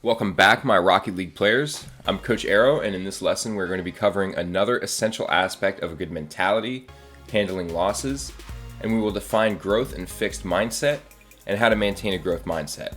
Welcome back, my Rocket League players. I'm Coach Aero, and in this lesson we're going to be covering another essential aspect of a good mentality, handling losses, and we will define growth and fixed mindset, and how to maintain a growth mindset.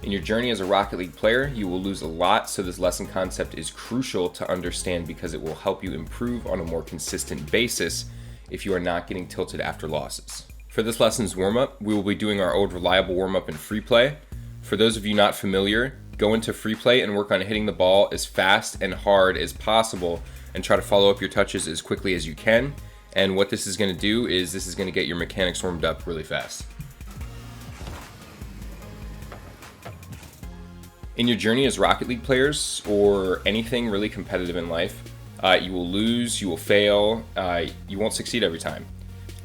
In your journey as a Rocket League player, you will lose a lot, so this lesson concept is crucial to understand because it will help you improve on a more consistent basis if you are not getting tilted after losses. For this lesson's warm-up, we will be doing our old reliable warm-up in free play. For those of you not familiar, go into free play and work on hitting the ball as fast and hard as possible and try to follow up your touches as quickly as you can. And what this is going to do is this is going to get your mechanics warmed up really fast. In your journey as Rocket League players or anything really competitive in life, you will lose, you will fail, you won't succeed every time.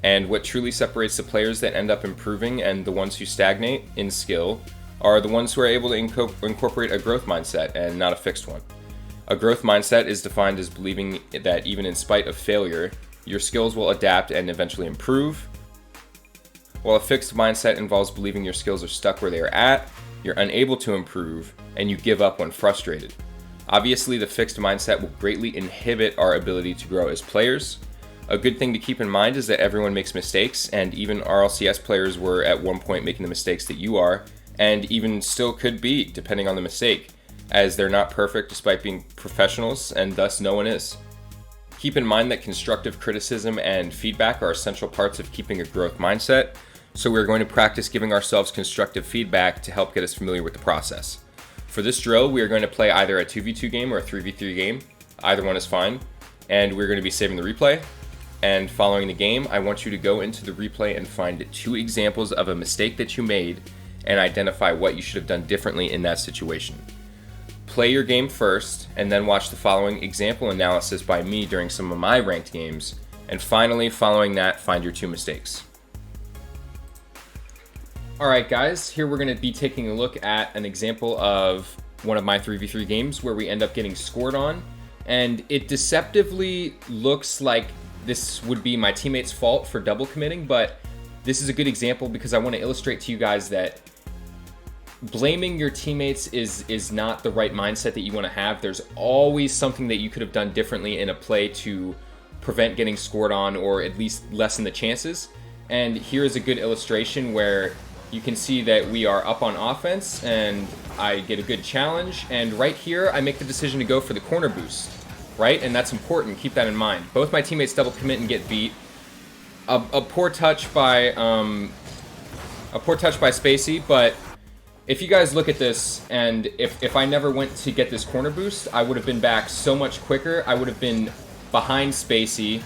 And what truly separates the players that end up improving and the ones who stagnate in skill are the ones who are able to incorporate a growth mindset and not a fixed one. A growth mindset is defined as believing that even in spite of failure, your skills will adapt and eventually improve, while a fixed mindset involves believing your skills are stuck where they are at, you're unable to improve, and you give up when frustrated. Obviously, the fixed mindset will greatly inhibit our ability to grow as players. A good thing to keep in mind is that everyone makes mistakes, and even RLCS players were at one point making the mistakes that you are, and even still could be, depending on the mistake, as they're not perfect despite being professionals, and thus no one is. Keep in mind that constructive criticism and feedback are essential parts of keeping a growth mindset, so we're going to practice giving ourselves constructive feedback to help get us familiar with the process. For this drill, we are going to play either a 2v2 game or a 3v3 game. Either one is fine, and we're going to be saving the replay. And following the game, I want you to go into the replay and find 2 examples of a mistake that you made and identify what you should have done differently in that situation. Play your game first, and then watch the following example analysis by me during some of my ranked games, and finally, following that, find your 2 mistakes. Alright guys, here we're going to be taking a look at an example of one of my 3v3 games where we end up getting scored on, and it deceptively looks like this would be my teammate's fault for double committing, but this is a good example because I want to illustrate to you guys that blaming your teammates is not the right mindset that you want to have. There's always something that you could have done differently in a play to prevent getting scored on or at least lessen the chances. And here is a good illustration where you can see that we are up on offense and I get a good challenge, and right here I make the decision to go for the corner boost, right? And that's important, keep that in mind. Both my teammates double commit and get beat. A poor touch by Spacey, but if you guys look at this, and if I never went to get this corner boost, I would have been back so much quicker. I would have been behind Spacey,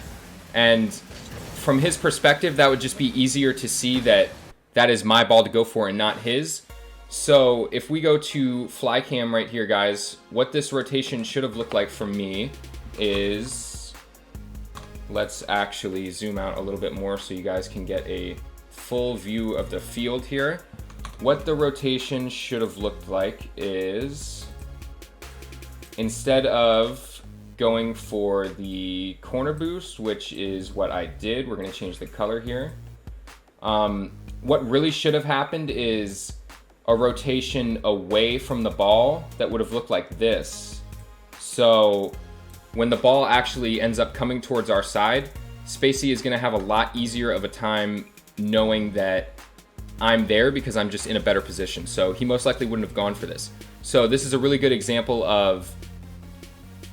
and from his perspective, that would just be easier to see that that is my ball to go for and not his. So if we go to fly cam right here, guys, what this rotation should have looked like for me is, let's actually zoom out a little bit more so you guys can get a full view of the field here. What the rotation should have looked like is, instead of going for the corner boost, which is what I did, we're going to change the color here. What really should have happened is a rotation away from the ball that would have looked like this. So when the ball actually ends up coming towards our side, Spacey is going to have a lot easier of a time knowing that I'm there because I'm just in a better position. So he most likely wouldn't have gone for this. So this is a really good example of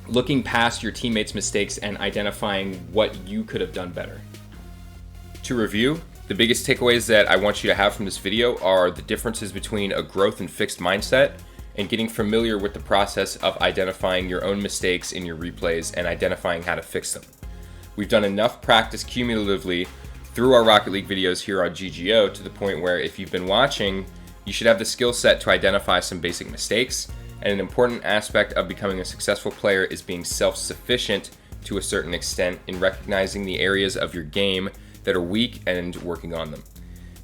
looking past your teammates' mistakes and identifying what you could have done better. To review, the biggest takeaways that I want you to have from this video are the differences between a growth and fixed mindset and getting familiar with the process of identifying your own mistakes in your replays and identifying how to fix them. We've done enough practice cumulatively through our Rocket League videos here on GGO to the point where if you've been watching, you should have the skill set to identify some basic mistakes. And an important aspect of becoming a successful player is being self-sufficient to a certain extent in recognizing the areas of your game that are weak and working on them.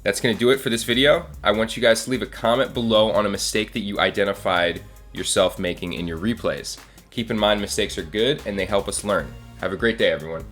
That's going to do it for this video. I want you guys to leave a comment below on a mistake that you identified yourself making in your replays. Keep in mind, mistakes are good and they help us learn. Have a great day, everyone.